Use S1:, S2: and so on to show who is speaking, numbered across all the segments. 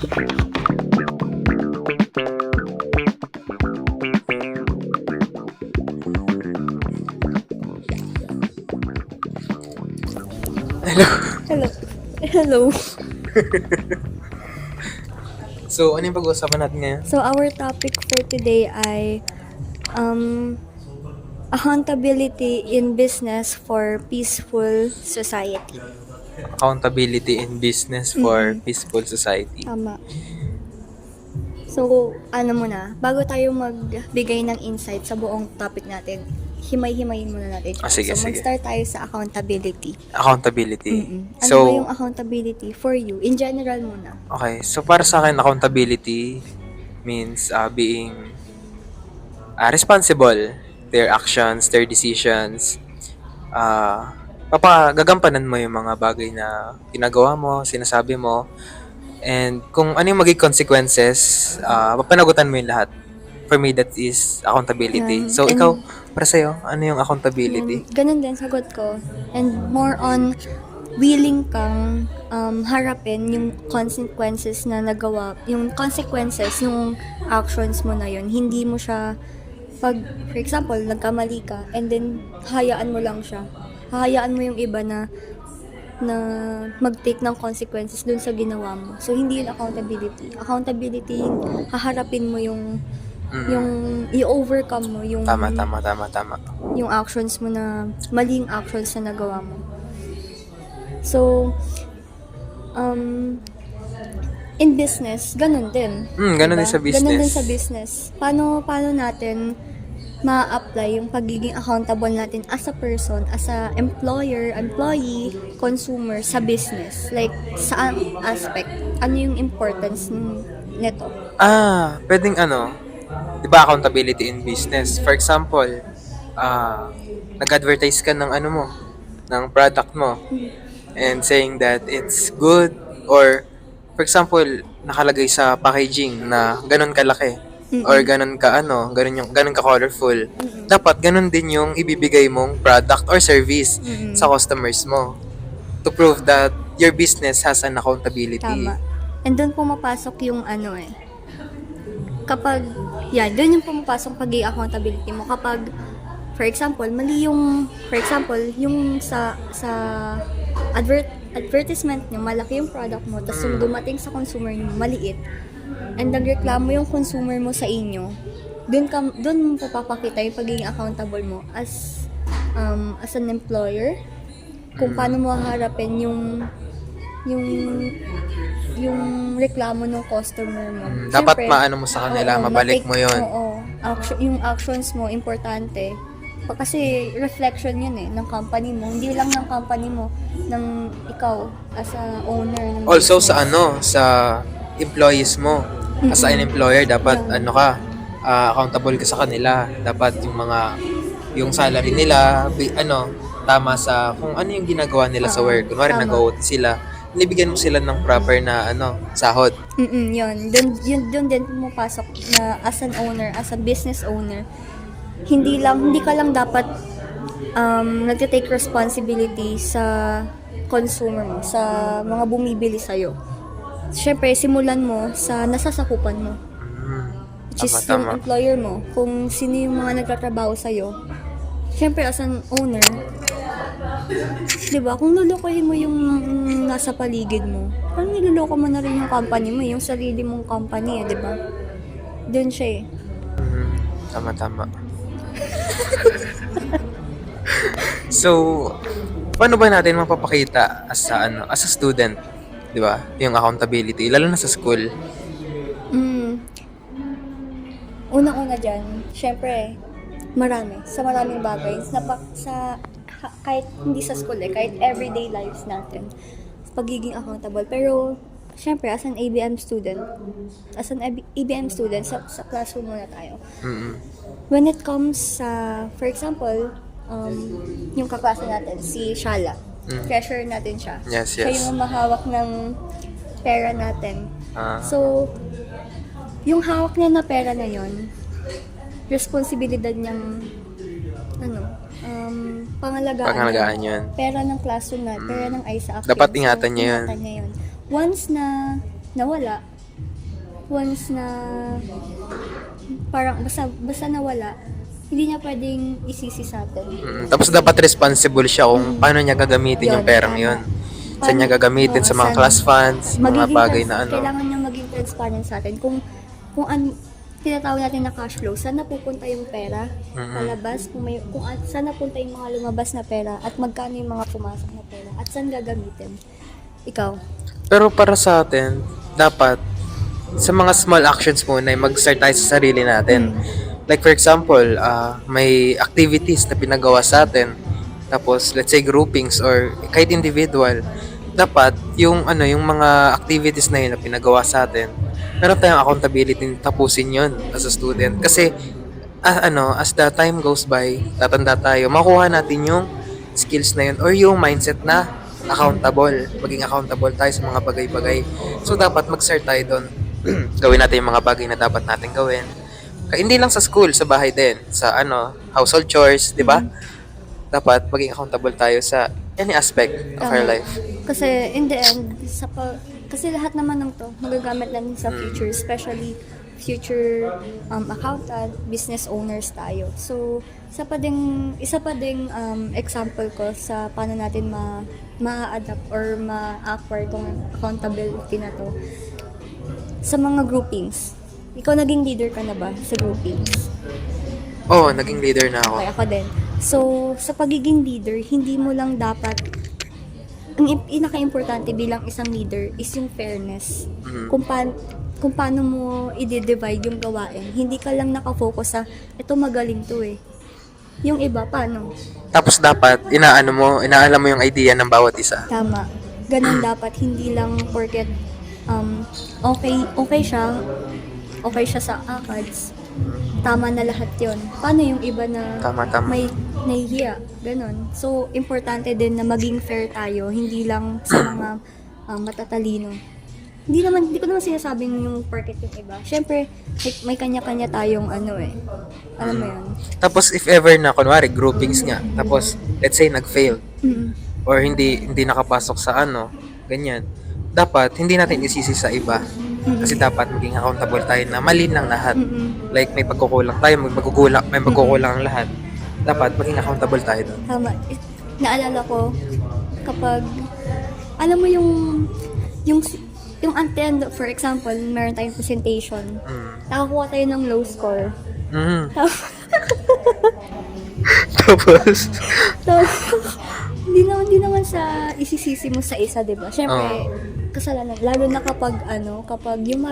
S1: Hello.
S2: Hello. Hello.
S1: So, ano yung pag-uusapan natin ngayon?
S2: So, our topic for today ay um, accountability in business for peaceful society.
S1: Accountability in business for
S2: Mm-mm.
S1: peaceful society.
S2: Tama. So, ano muna, bago tayo magbigay ng insight sa buong topic natin, himay-himayin muna natin siya.
S1: Sige,
S2: So,
S1: sige.
S2: mag-start tayo sa accountability.
S1: Accountability.
S2: Mm-mm. Ano
S1: So,
S2: ba yung accountability for you? In general muna.
S1: okay. So, para sa akin, accountability means being responsible. Their actions, their decisions. Gagampanan mo yung mga bagay na ginagawa mo, sinasabi mo. And kung ano yung maging consequences, papanagutan mo yung lahat. For me, that is accountability.
S2: Yan.
S1: So,
S2: And-
S1: ikaw, para sa'yo, ano yung accountability?
S2: Ganun din sagot ko. And more on willing kang harapin yung consequences na nagawa, yung consequences ng actions mo na yun. Hindi mo siya, pag, for example, nagkamali ka, and then, hayaan mo lang siya. Hahayaan mo yung iba na mag-take ng consequences dun sa ginawa mo. So, hindi yun accountability. Accountability, haharapin mo yung i-overcome mo yung
S1: Tama.
S2: yung actions mo na maling actions na nagawa mo. So in business, ganun din.
S1: Ganun din sa business.
S2: Ganun din sa business. Paano natin ma-apply yung pagiging accountable natin as a person, as a employer, employee, consumer sa business? Like, saan aspect? Ano yung importance nito?
S1: Pwedeng di ba accountability in business? For example, nag-advertise ka ng ng product mo and saying that it's good, or for example, nakalagay sa packaging na ganun kalaki or ganun ka ganun ka colorful. Dapat ganun din yung ibibigay mong product or service sa customers mo to prove that your business has an accountability.
S2: Tama. And doon pumapasok yung kapag, doon yung pumapasok pag-i-accountability mo. Kapag, for example, mali yung sa advertisement nyo, malaki yung product mo, tapos yung dumating sa consumer nyo, maliit, and nagreklamo yung consumer mo sa inyo, doon mo papakita yung pagiging accountable mo as an employer, kung paano mo haharapin yung reklamo ng customer mo.
S1: Dapat
S2: Siyempre,
S1: maano mo sa kanila, mabalik mo yun.
S2: Oo. Yung actions mo, importante. Kasi reflection yun ng company mo. Hindi lang ng company mo, ng ikaw as a owner ng
S1: Also
S2: business.
S1: sa employees mo. As an employer, dapat accountable ka sa kanila. Dapat yung salary nila, tama sa kung ano yung ginagawa nila sa work. Kunwari
S2: Tama.
S1: nag-OT sila, nibigyan mo sila ng proper na sahod.
S2: Yun. Doon din pumapasok na as an owner, as a business owner, hindi ka lang dapat nagte-take responsibility sa consumer mo, sa mga bumibili sa'yo. Siyempre, simulan mo sa nasasakupan mo. Which is yung
S1: Tama.
S2: employer mo. Kung sino yung mga nagtatrabaho sa'yo. Siyempre, as an owner, diba, kung lulukohin mo yung nasa paligid mo, parang niluloko mo na rin yung company mo, yung sarili mong company, diba? Doon siya
S1: Tama. So, paano ba natin mapapakita as a student, 'di ba? Yung accountability lalo na sa school.
S2: Unang-una dyan, syempre, maraming bagay. Kahit hindi sa school kahit everyday lives natin, pagiging accountable. Pero, syempre, as an ABM student, sa classroom muna tayo. When it comes sa, for example, yung kaklase natin, si Shala. Treasurer natin siya.
S1: Yes.
S2: Siya yung mahawak ng pera natin. So, yung hawak niya na pera na yon, responsibilidad niyang
S1: Pangalagaan yun.
S2: Pera ng classroom na, pera ng ISA.
S1: Dapat ingatan niya yun.
S2: Once na nawala, once na parang basta nawala, hindi niya pwedeng isisi sa atin.
S1: Tapos dapat responsible siya kung paano niya gagamitin yung
S2: Yun,
S1: perang
S2: tama.
S1: yun. Saan niya gagamitin, sa mga
S2: saan-
S1: class funds, mga bagay na ano.
S2: Kailangan niya maging transparent sa atin. Kung tinatawag natin na cash flow, saan napupunta yung pera? Palabas, saan napunta yung mga lumabas na pera at magkano yung mga pumasok na pera at saan gagamitin? Ikaw?
S1: Pero para sa atin, dapat sa mga small actions muna, mag-start tayo sa sarili natin. Like for example, may activities na pinagawa sa atin. Tapos let's say groupings or kahit individual, dapat yung yung mga activities na yun na pinagawa sa atin, meron tayong accountability na tapusin yun as a student. Kasi as the time goes by, tatanda tayo, makuha natin yung skills na yun or yung mindset na maging accountable tayo sa mga bagay-bagay. So dapat mag-start tayo doon. Gawin natin yung mga bagay na dapat natin gawin. Hindi lang sa school, sa bahay din, sa household chores, di ba? Dapat maging accountable tayo sa any aspect of our
S2: Tama.
S1: life.
S2: Kasi in the end, kasi lahat naman ng to magagamit natin sa future, especially future accountant, business owners tayo. So, isa pa ding example ko sa paano natin ma-adapt or ma-acquire tong accountability na to. Sa mga groupings. Ikaw naging leader ka na ba sa groupings?
S1: Oo, naging leader na ako.
S2: Okay, ako din. So, sa pagiging leader, hindi mo lang dapat ang pinaka-importante bilang isang leader is yung fairness. Kung paano mo i-divide yung gawain. Hindi ka lang nakafocus sa, ito magaling to eh. Yung iba, paano?
S1: Tapos dapat, inaalam mo yung idea ng bawat isa.
S2: Tama. Ganun dapat, hindi lang porket okay siya sa ACADS. Tama na lahat yon. Paano yung iba na
S1: Tama.
S2: may nahihiya? Ganon. So, importante din na maging fair tayo, hindi lang sa mga matatalino. Hindi ko naman sinasabing yung porket yung iba. Siyempre, may kanya-kanya tayong alam mo yun.
S1: Tapos if ever na, kunwari, groupings nga, tapos, let's say, nag-fail, or hindi nakapasok sa ganyan, dapat, hindi natin isisi sa iba. Kasi dapat maging accountable tayo na mali lang lahat. Like, may pagkukulang tayo, may magkukulang ang lahat. Dapat maging accountable tayo doon.
S2: Tama. Naalala ko, kapag, alam mo yung for example, meron tayong presentation, nakakuha tayo ng low score.
S1: Tapos,
S2: Hindi naman sa isisisi mo sa isa, 'di ba? Syempre, kasalanan lalo na kapag yung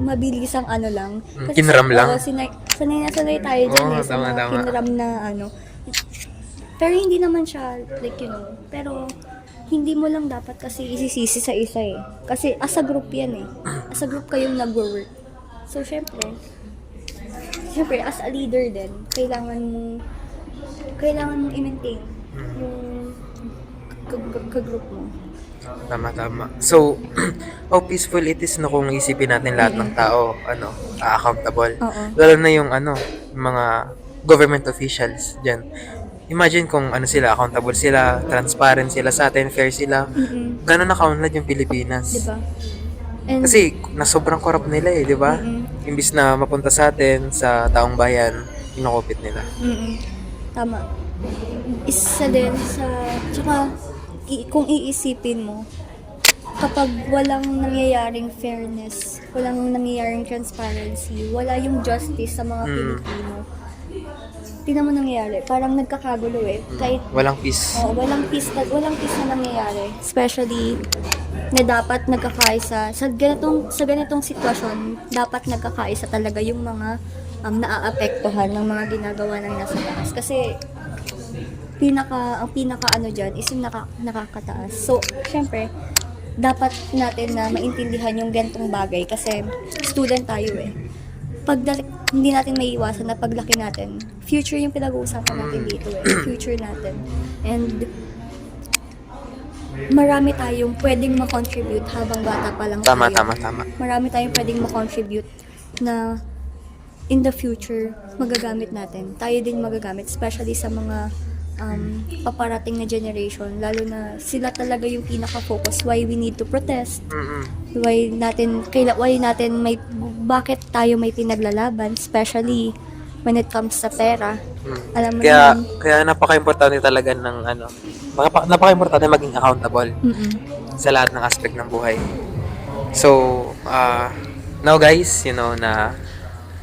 S2: mabilisang lang. Kasi
S1: kinram lang.
S2: Sanay tayo diyan sa
S1: tama.
S2: mga kinram na Pero hindi naman siya pero hindi mo lang dapat kasi isisisi sa isa eh. Kasi as a group yan eh. As a group kayong nagwo-work. So, syempre, as a leader din, kailangan mong i-maintain yung ka-group mo.
S1: Tama. So, how peaceful it is kung isipin natin lahat ng tao, accountable.
S2: Oo.
S1: Lalo na yung mga government officials dyan. Imagine kung sila, accountable sila, transparent sila sa atin, fair sila. Gano'n na-counted yung Pilipinas.
S2: Diba? And,
S1: Kasi sobrang corrupt nila eh, di ba? Imbis na mapunta sa atin, sa taong bayan, kinukupit nila.
S2: tama. Isa din tsaka, kung iisipin mo, kapag walang nangyayaring fairness, walang nangyayaring transparency, wala yung justice sa mga Pilipino, tingnan mo nangyayari, parang nagkakagulo eh. Kahit
S1: Walang peace.
S2: walang peace na nangyayari. Especially na dapat nagkakaisa sa ganitong sitwasyon, dapat nagkakaisa talaga yung mga naaapektuhan ng mga ginagawa ng nasa taas. Kasi ang pinaka diyan is yung nakakataas. So, syempre, dapat natin na maintindihan yung gantong bagay kasi student tayo eh. Hindi natin maiiwasan na paglaki natin, future yung pinag-uusapan natin dito eh. Future natin. And marami tayong pwedeng ma-contribute habang bata pa lang
S1: Tama.
S2: tayo. Marami tayong pwedeng ma-contribute na in the future magagamit natin. Tayo din magagamit, especially sa mga paparating na generation, lalo na sila talaga yung pinaka-focus why we need to protest, why natin bakit tayo may pinaglalaban, especially when it comes sa pera. Alam mo
S1: Kaya,
S2: yun.
S1: kaya napaka-importante talaga ng napaka-importante maging accountable
S2: Mm-mm.
S1: sa lahat ng aspect ng buhay. So, now guys, you know na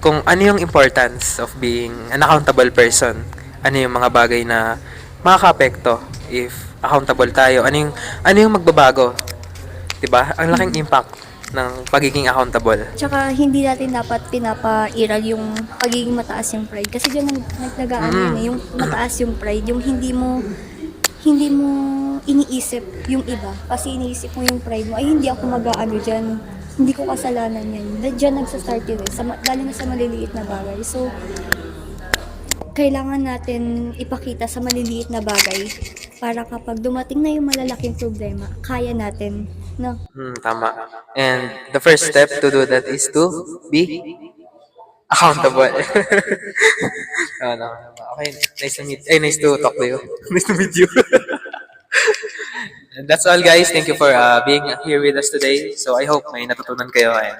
S1: kung ano yung importance of being an accountable person, ano yung mga bagay na makakaapekto if accountable tayo, ano yung magbabago, 'di ba? Ang laking impact ng pagiging accountable.
S2: Tsaka hindi natin dapat pinapairal yung pagiging mataas yung pride. Kasi dyan naglagaan yun eh, yung mataas yung pride, yung hindi mo iniisip yung iba. Kasi iniisip mo yung pride mo, ay hindi ako mag-aano dyan, hindi ko kasalanan yan. Diyan nagsastart yun eh, lalo na sa maliliit na bagay. So, kailangan natin ipakita sa maliliit na bagay para kapag dumating na yung malalaking problema, kaya natin, no?
S1: Tama. And the first step to do that is to be accountable. No. Okay, nice to talk to you. Nice to meet you. And that's all guys. Thank you for being here with us today. So I hope may natutunan kayo and